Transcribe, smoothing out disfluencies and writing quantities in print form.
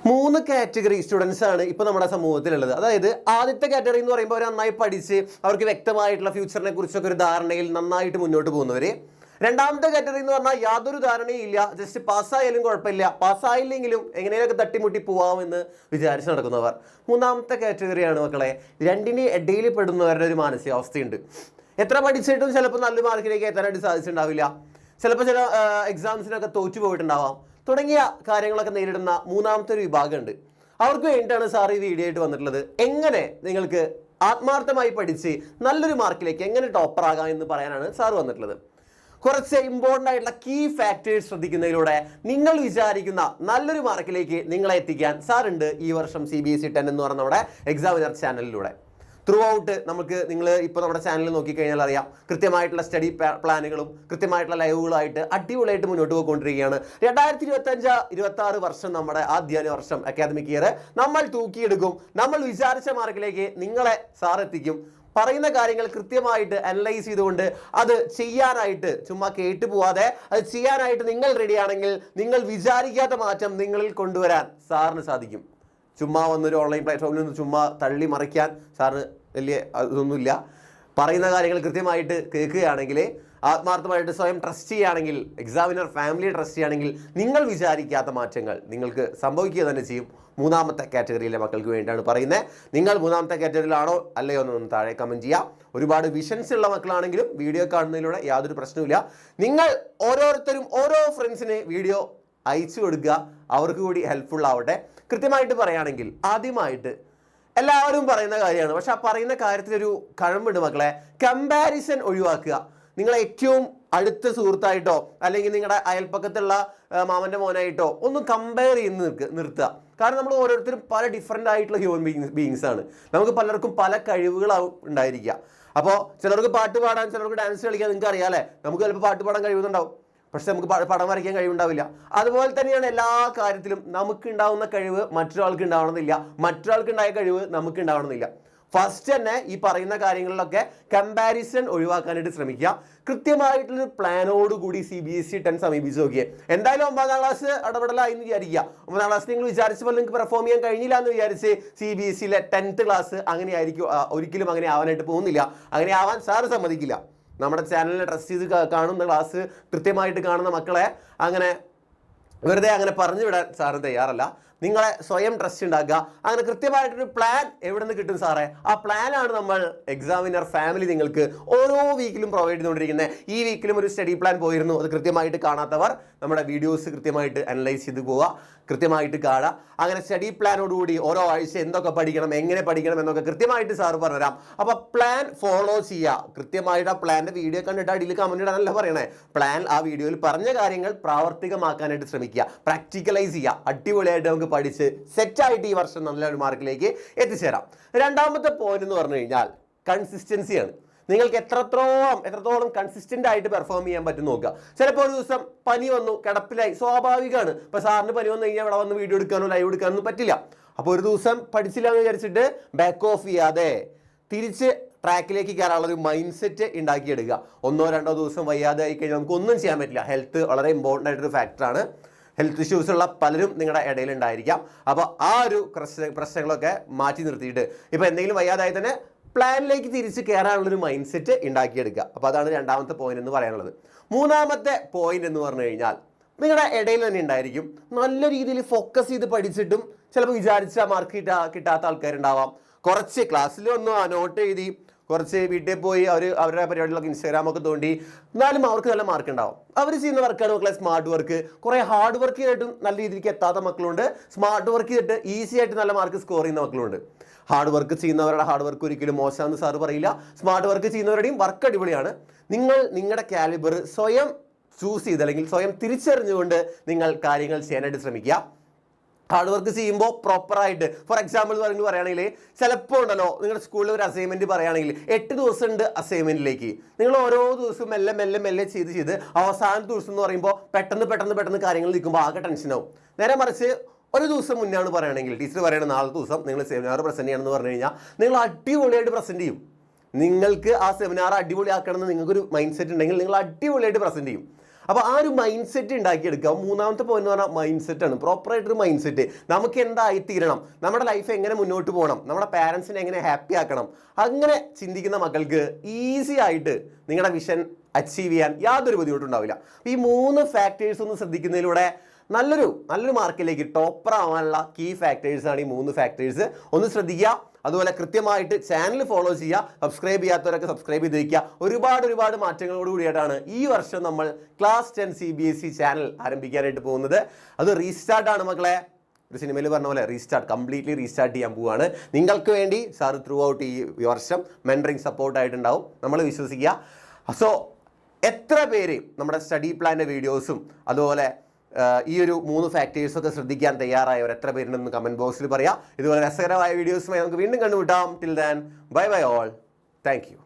മൂന്ന് category students ആണ് ഇപ്പോൾ നമ്മുടെ സമൂഹത്തിലുള്ളത്. അതായത് ആദ്യത്തെ കാറ്റഗറി എന്ന് പറയുമ്പോൾ അവർ നന്നായി പഠിച്ച് അവർക്ക് വ്യക്തമായിട്ടുള്ള ഫ്യൂച്ചറിനെ കുറിച്ചൊക്കെ ഒരു ധാരണയിൽ നന്നായിട്ട് മുന്നോട്ട് പോകുന്നവർ. രണ്ടാമത്തെ കാറ്റഗറി എന്ന് പറഞ്ഞാൽ യാതൊരു ധാരണയും ഇല്ല, ജസ്റ്റ് പാസ്സായാലും കുഴപ്പമില്ല, പാസ്സായില്ലെങ്കിലും എങ്ങനെയൊക്കെ തട്ടിമുട്ടി പോവാമെന്ന് വിചാരിച്ച് നടക്കുന്നവർ. മൂന്നാമത്തെ കാറ്റഗറിയാണ് മക്കളെ, രണ്ടിന് ഇടയിൽ പെടുന്നവരുടെ ഒരു മാനസികാവസ്ഥയുണ്ട്. എത്ര പഠിച്ചിട്ടും ചിലപ്പോൾ നല്ല മാർക്കിലേക്ക് എത്താനായിട്ട് സാധിച്ചിട്ടുണ്ടാവില്ല, ചിലപ്പോൾ ചില എക്സാംസിനൊക്കെ തോറ്റു പോയിട്ടുണ്ടാവാം, തുടങ്ങിയ കാര്യങ്ങളൊക്കെ നേരിടുന്ന മൂന്നാമത്തെ ഒരു വിഭാഗമുണ്ട്. അവർക്ക് വേണ്ടിയിട്ടാണ് സാർ ഈ വീഡിയോ ആയിട്ട് വന്നിട്ടുള്ളത്. എങ്ങനെ നിങ്ങൾക്ക് ആത്മാർത്ഥമായി പഠിച്ച് നല്ലൊരു മാർക്കിലേക്ക് എങ്ങനെ ടോപ്പർ ആകാം എന്ന് പറയാനാണ് സാർ വന്നിട്ടുള്ളത്. കുറച്ച് ഇമ്പോർട്ടൻ്റ് ആയിട്ടുള്ള കീ ഫാക്ടേഴ്സ് ശ്രദ്ധിക്കുന്നതിലൂടെ നിങ്ങൾ വിചാരിക്കുന്ന നല്ലൊരു മാർക്കിലേക്ക് നിങ്ങളെ എത്തിക്കാൻ സാറുണ്ട് ഈ വർഷം CBSE 10 എന്ന് പറയുന്ന നമ്മുടെ എക്സാമിനർ ചാനലിലൂടെ. ത്രൂ ഔട്ട് നമുക്ക് നിങ്ങൾ ഇപ്പോൾ നമ്മുടെ ചാനൽ നോക്കിക്കഴിഞ്ഞാൽ അറിയാം, കൃത്യമായിട്ടുള്ള സ്റ്റഡി പ്ലാനുകളും കൃത്യമായിട്ടുള്ള ലൈവുകളായിട്ട് അടിപൊളിയായിട്ട് മുന്നോട്ട് പോയിക്കൊണ്ടിരിക്കുകയാണ്. 2025-26 വർഷം നമ്മുടെ അധ്യയന വർഷം, അക്കാദമിക് ഇയർ നമ്മൾ തൂക്കിയെടുക്കും. നമ്മൾ വിചാരിച്ച മാർക്കിലേക്ക് നിങ്ങളെ സാർ എത്തിക്കും. പറയുന്ന കാര്യങ്ങൾ കൃത്യമായിട്ട് അനലൈസ് ചെയ്തുകൊണ്ട് അത് ചെയ്യാനായിട്ട് ചുമ്മാ കേട്ടു പോവാതെ അത് ചെയ്യാനായിട്ട് നിങ്ങൾ റെഡിയാണെങ്കിൽ നിങ്ങൾ വിചാരിക്കാത്ത മാറ്റം നിങ്ങളിൽ കൊണ്ടുവരാൻ സാറിന് സാധിക്കും. ചുമ്മാ വന്നൊരു ഓൺലൈൻ പ്ലാറ്റ്ഫോമിൽ നിന്ന് ചുമ്മാ തള്ളി മറിക്കാൻ സാറിന് വലിയ ഇതൊന്നുമില്ല. പറയുന്ന കാര്യങ്ങൾ കൃത്യമായിട്ട് കേൾക്കുകയാണെങ്കിൽ, ആത്മാർത്ഥമായിട്ട് സ്വയം ട്രസ്റ്റ് ചെയ്യുകയാണെങ്കിൽ, എക്സാമിനർ ഫാമിലിയെ ട്രസ്റ്റ് ചെയ്യുകയാണെങ്കിൽ നിങ്ങൾ വിചാരിക്കാത്ത മാറ്റങ്ങൾ നിങ്ങൾക്ക് സംഭവിക്കുക തന്നെ ചെയ്യും. മൂന്നാമത്തെ കാറ്റഗറിയിലെ മക്കൾക്ക് വേണ്ടിയാണ് പറയുന്നത്. നിങ്ങൾ മൂന്നാമത്തെ കാറ്റഗറിയിലാണോ അല്ലയോ എന്നൊന്ന് താഴെ കമൻറ്റ് ചെയ്യാം. ഒരുപാട് വിഷൻസ് ഉള്ള മക്കളാണെങ്കിലും വീഡിയോ കാണുന്നതിലൂടെ യാതൊരു പ്രശ്നവുമില്ല. നിങ്ങൾ ഓരോരുത്തരും ഓരോ ഫ്രണ്ട്സിന് വീഡിയോ അയച്ചു കൊടുക്കുക, അവർക്ക് കൂടി ഹെൽപ്ഫുൾ ആവട്ടെ. കൃത്യമായിട്ട് പറയുകയാണെങ്കിൽ ആദ്യമായിട്ട് എല്ലാവരും പറയുന്ന കാര്യമാണ്, പക്ഷെ ആ പറയുന്ന കാര്യത്തിലൊരു കഴമ്പുണ്ട് മക്കളെ. കമ്പാരിസൺ ഒഴിവാക്കുക. നിങ്ങളെ ഏറ്റവും അടുത്ത സുഹൃത്തായിട്ടോ അല്ലെങ്കിൽ നിങ്ങളുടെ അയൽപ്പക്കത്തുള്ള മാമൻ്റെ മോനായിട്ടോ ഒന്നും കമ്പയർ ചെയ്ത് നിർത്തുക. കാരണം നമ്മൾ ഓരോരുത്തരും പല ഡിഫറെൻ്റ് ആയിട്ടുള്ള ഹ്യൂമൻ ബീയിങ്സ് ആണ്. നമുക്ക് പലർക്കും പല കഴിവുകളാവും ഉണ്ടായിരിക്കുക. അപ്പോൾ ചിലർക്ക് പാട്ട് പാടാൻ, ചിലർക്ക് ഡാൻസ് കളിക്കാൻ, നിങ്ങൾക്ക് അറിയാം അല്ലേ, നമുക്ക് ചിലപ്പോൾ പാട്ട് പാടാൻ കഴിവുന്നുണ്ടാവും, പക്ഷെ നമുക്ക് പടം വരയ്ക്കാൻ കഴിവുണ്ടാവില്ല. അതുപോലെ തന്നെയാണ് എല്ലാ കാര്യത്തിലും നമുക്ക് ഉണ്ടാവുന്ന കഴിവ് മറ്റൊരാൾക്ക് ഉണ്ടാവണമെന്നില്ല, മറ്റൊരാൾക്ക് ഉണ്ടായ കഴിവ് നമുക്ക് ഉണ്ടാവണമെന്നില്ല. ഫസ്റ്റ് തന്നെ ഈ പറയുന്ന കാര്യങ്ങളിലൊക്കെ കമ്പാരിസൺ ഒഴിവാക്കാനായിട്ട് ശ്രമിക്കുക. കൃത്യമായിട്ടുള്ളൊരു പ്ലാനോടുകൂടി CBSE 10 സമീപിച്ച് നോക്കിയേ. എന്തായാലും 9ാം ക്ലാസ് ഇടപെടലായി എന്ന് വിചാരിക്കുക. 9ാം ക്ലാസ് നിങ്ങൾ വിചാരിച്ച പോലെ നിങ്ങൾക്ക് പെർഫോം ചെയ്യാൻ കഴിഞ്ഞില്ല എന്ന് വിചാരിച്ച് CBSE 10th ക്ലാസ് അങ്ങനെ ആയിരിക്കും, ഒരിക്കലും അങ്ങനെ ആവാനായിട്ട് പോകുന്നില്ല. അങ്ങനെ ആവാൻ സാറ് സമ്മതിക്കില്ല. നമ്മുടെ ചാനലിനെ ട്രസ്റ്റ് ചെയ്ത് കാണുന്ന ക്ലാസ് കൃത്യമായിട്ട് കാണുന്ന മക്കളെ അങ്ങനെ വെറുതെ അങ്ങനെ പറഞ്ഞു വിടാൻ സാറ് തയ്യാറല്ല. നിങ്ങളെ സ്വയം ട്രസ്റ്റ് ഉണ്ടാക്കുക. അങ്ങനെ കൃത്യമായിട്ടൊരു പ്ലാൻ എവിടെ നിന്ന് കിട്ടും സാറേ? ആ പ്ലാനാണ് നമ്മൾ എക്സാമിനർ ഫാമിലി നിങ്ങൾക്ക് ഓരോ വീക്കിലും പ്രൊവൈഡ് ചെയ്തുകൊണ്ടിരിക്കുന്നത്. ഈ വീക്കിലും ഒരു സ്റ്റഡി പ്ലാൻ പോയിരുന്നു. അത് കൃത്യമായിട്ട് കാണാത്തവർ നമ്മുടെ വീഡിയോസ് കൃത്യമായിട്ട് അനലൈസ് ചെയ്ത് പോവുക, കൃത്യമായിട്ട് കാണുക. അങ്ങനെ സ്റ്റഡി പ്ലാനോടുകൂടി ഓരോ ആഴ്ച എന്തൊക്കെ പഠിക്കണം, എങ്ങനെ പഠിക്കണം എന്നൊക്കെ കൃത്യമായിട്ട് സാറ് പറഞ്ഞുതരാം. അപ്പോൾ പ്ലാൻ ഫോളോ ചെയ്യുക. കൃത്യമായിട്ട് ആ പ്ലാൻ്റെ വീഡിയോ കണ്ടിട്ട് അടിയിൽ കമൻറ്റ് ഇടാനല്ല പറയണേ. പ്ലാൻ ആ വീഡിയോയിൽ പറഞ്ഞ കാര്യങ്ങൾ പ്രാവർത്തികമാക്കാനായിട്ട് ശ്രമിക്കുക, പ്രാക്ടിക്കലൈസ് ചെയ്യുക. അടിപൊളിയായിട്ട് നമുക്ക് പഠിച്ച് സെറ്റായിട്ട് ഈ വർഷം നല്ലൊരു മാർക്കിലേക്ക് എത്തിച്ചേരാം. രണ്ടാമത്തെ പോയിന്റ് എന്ന് പറഞ്ഞു കഴിഞ്ഞാൽ കൺസിസ്റ്റൻസിയാണ്. നിങ്ങൾക്ക് എത്രത്തോളം കൺസിസ്റ്റന്റ് ആയിട്ട് പെർഫോം ചെയ്യാൻ പറ്റും നോക്കുക. ചിലപ്പോൾ ഒരു ദിവസം പനി വന്നു, കിടപ്പിലായി, സ്വാഭാവികമാണ്. ഇപ്പോൾ സാറിന് പനി വന്നു കഴിഞ്ഞാൽ ഇവിടെ വന്ന് വീഡിയോ എടുക്കാനോ ലൈവ് എടുക്കാനോ ഒന്നും പറ്റില്ല. അപ്പോൾ ഒരു ദിവസം പഠിച്ചില്ല എന്ന് വിചാരിച്ചിട്ട് ബാക്ക് ഓഫ് ചെയ്യാതെ തിരിച്ച് ട്രാക്കിലേക്ക് കയറാനുള്ള ഒരു മൈൻഡ് സെറ്റ് ഉണ്ടാക്കിയെടുക്കുക. 1-2 ദിവസം വയ്യാതെ ആയി കഴിഞ്ഞാൽ നമുക്ക് ഒന്നും ചെയ്യാൻ പറ്റില്ല. ഹെൽത്ത് വളരെ ഇമ്പോർട്ടൻ്റ് ആയിട്ടൊരു ഫാക്ടറാണ്. ഹെൽത്ത് ഇഷ്യൂസ് ഉള്ള പലരും നിങ്ങളുടെ ഇടയിൽ ഉണ്ടായിരിക്കാം. അപ്പോൾ ആ ഒരു പ്രശ്നങ്ങളൊക്കെ മാറ്റി നിർത്തിയിട്ട് ഇപ്പോൾ എന്തെങ്കിലും വയ്യാതായി തന്നെ പ്ലാനിലേക്ക് തിരിച്ച് കയറാനുള്ളൊരു മൈൻഡ് സെറ്റ് ഉണ്ടാക്കിയെടുക്കുക. അപ്പോൾ അതാണ് രണ്ടാമത്തെ പോയിന്റ് എന്ന് പറയാനുള്ളത്. മൂന്നാമത്തെ പോയിന്റ് എന്ന് പറഞ്ഞു കഴിഞ്ഞാൽ നിങ്ങളുടെ ഇടയിൽ തന്നെ ഉണ്ടായിരിക്കും നല്ല രീതിയിൽ ഫോക്കസ് ചെയ്ത് പഠിച്ചിട്ടും ചിലപ്പോൾ വിചാരിച്ച മാർക്ക് കിട്ടാത്ത ആൾക്കാരുണ്ടാവാം. കുറച്ച് ക്ലാസ്സിൽ ഒന്ന് നോട്ട് എഴുതി, കുറച്ച് വീട്ടിൽ പോയി അവരുടെ പരിപാടികളൊക്കെ ഇൻസ്റ്റാഗ്രാമൊക്കെ തോണ്ടി, എന്നാലും അവർക്ക് നല്ല മാർക്ക് ഉണ്ടാവും. അവർ ചെയ്യുന്ന വർക്കാണ് മക്കളെ സ്മാർട്ട് വർക്ക്. കുറേ ഹാർഡ് വർക്ക് ചെയ്തിട്ടും നല്ല രീതിക്ക് എത്താത്ത മക്കളുണ്ട്, സ്മാർട്ട് വർക്ക് ചെയ്തിട്ട് ഈസി ആയിട്ട് നല്ല മാർക്ക് സ്കോർ ചെയ്യുന്ന മക്കളുണ്ട്. ഹാർഡ് വർക്ക് ചെയ്യുന്നവരുടെ ഹാർഡ് വർക്ക് ഒരിക്കലും മോശമാണെന്ന് സാറ് പറയില്ല. സ്മാർട്ട് വർക്ക് ചെയ്യുന്നവരുടെയും വർക്ക് അടിപൊളിയാണ്. നിങ്ങൾ നിങ്ങളുടെ കാലിബർ സ്വയം ചൂസ് ചെയ്ത് അല്ലെങ്കിൽ സ്വയം തിരിച്ചറിഞ്ഞുകൊണ്ട് നിങ്ങൾ കാര്യങ്ങൾ ചെയ്യാനായിട്ട് ശ്രമിക്കുക. ഹാർഡ് വർക്ക് ചെയ്യുമ്പോൾ പ്രോപ്പറായിട്ട്, ഫോർ എക്സാമ്പിൾ പറയുകയാണെങ്കിൽ ചിലപ്പോൾ ഉണ്ടല്ലോ നിങ്ങളുടെ സ്കൂളിൽ ഒരു അസൈൻമെൻറ്റ് പറയുകയാണെങ്കിൽ 8 ദിവസം ഉണ്ട് അസൈൻമെൻറ്റിലേക്ക്. നിങ്ങൾ ഓരോ ദിവസവും മെല്ലെ ചെയ്ത് അവസാന ദിവസം എന്ന് പറയുമ്പോൾ പെട്ടെന്ന് കാര്യങ്ങൾ നിൽക്കുമ്പോൾ ആകെ ടെൻഷനാവും. നേരെ മറിച്ച് ഒരു ദിവസം മുന്നാണ് പറയുകയാണെങ്കിൽ ടീച്ചർ പറയുന്നത് നാളത്തെ ദിവസം നിങ്ങൾ സെമിനാർ പ്രസൻറ്റ് ചെയ്യണമെന്ന് പറഞ്ഞു കഴിഞ്ഞാൽ നിങ്ങൾ അടിപൊളിയായിട്ട് പ്രസൻറ്റ് ചെയ്യും. നിങ്ങൾക്ക് ആ സെമിനാർ അടിപൊളിയാക്കണമെന്ന് നിങ്ങൾക്കൊരു മൈൻഡ് സെറ്റ് ഉണ്ടെങ്കിൽ നിങ്ങൾ അടിപൊളിയായിട്ട് പ്രസൻറ്റ് ചെയ്യും. അപ്പോൾ ആ ഒരു മൈൻഡ് സെറ്റ് ഉണ്ടാക്കിയെടുക്കുക. മൂന്നാമത്തെ പോയിന്റ് എന്ന് പറഞ്ഞാൽ മൈൻഡ് സെറ്റാണ്. പ്രോപ്പറായിട്ടൊരു മൈൻഡ് സെറ്റ്. നമുക്ക് എന്തായിത്തീരണം, നമ്മുടെ ലൈഫ് എങ്ങനെ മുന്നോട്ട് പോകണം, നമ്മുടെ പാരൻസിനെ എങ്ങനെ ഹാപ്പി ആക്കണം, അങ്ങനെ ചിന്തിക്കുന്ന മക്കൾക്ക് ഈസി ആയിട്ട് നിങ്ങളുടെ വിഷൻ അച്ചീവ് ചെയ്യാൻ യാതൊരു ബുദ്ധിമുട്ടുണ്ടാവില്ല. അപ്പോൾ ഈ 3 ഫാക്ടേഴ്സ് ഒന്ന് ശ്രദ്ധിക്കുന്നതിലൂടെ നല്ലൊരു മാർക്കിലേക്ക് ടോപ്പർ ആവാനുള്ള കീ ഫാക്ടേഴ്സാണ് ഈ 3 ഫാക്ടേഴ്സ്. ഒന്ന് ശ്രദ്ധിക്കുക. അതുപോലെ കൃത്യമായിട്ട് ചാനൽ ഫോളോ ചെയ്യുക. സബ്സ്ക്രൈബ് ചെയ്യാത്തവരൊക്കെ സബ്സ്ക്രൈബ് ചെയ്ത് വയ്ക്കുക. ഒരുപാട് മാറ്റങ്ങളോട് കൂടിയിട്ടാണ് ഈ വർഷം നമ്മൾ ക്ലാസ് 10 CBSE ചാനൽ ആരംഭിക്കാനായിട്ട് പോകുന്നത്. അത് റീസ്റ്റാർട്ടാണ് മക്കളെ. ഒരു സിനിമയിൽ പറഞ്ഞ പോലെ കംപ്ലീറ്റ്ലി റീസ്റ്റാർട്ട് ചെയ്യാൻ പോവുകയാണ്. നിങ്ങൾക്ക് വേണ്ടി സാർ ത്രൂ ഔട്ട് ഈ വർഷം മെൻറ്ററിങ് സപ്പോർട്ടായിട്ടുണ്ടാവും, നമ്മൾ വിശ്വസിക്കുക. സോ എത്ര പേര് നമ്മുടെ സ്റ്റഡി പ്ലാൻ്റെ വീഡിയോസും അതുപോലെ ഈ ഒരു 3 ഫാക്ടേഴ്സൊക്കെ ശ്രദ്ധിക്കാൻ തയ്യാറായവർ എത്ര പേരുണ്ടെന്ന് കമൻറ്റ് ബോക്സിൽ പറയാം. ഇതുപോലെ രസകരമായ വീഡിയോസുമായി നമുക്ക് വീണ്ടും കണ്ടുമുട്ടാം. Till then bye all. Thank U.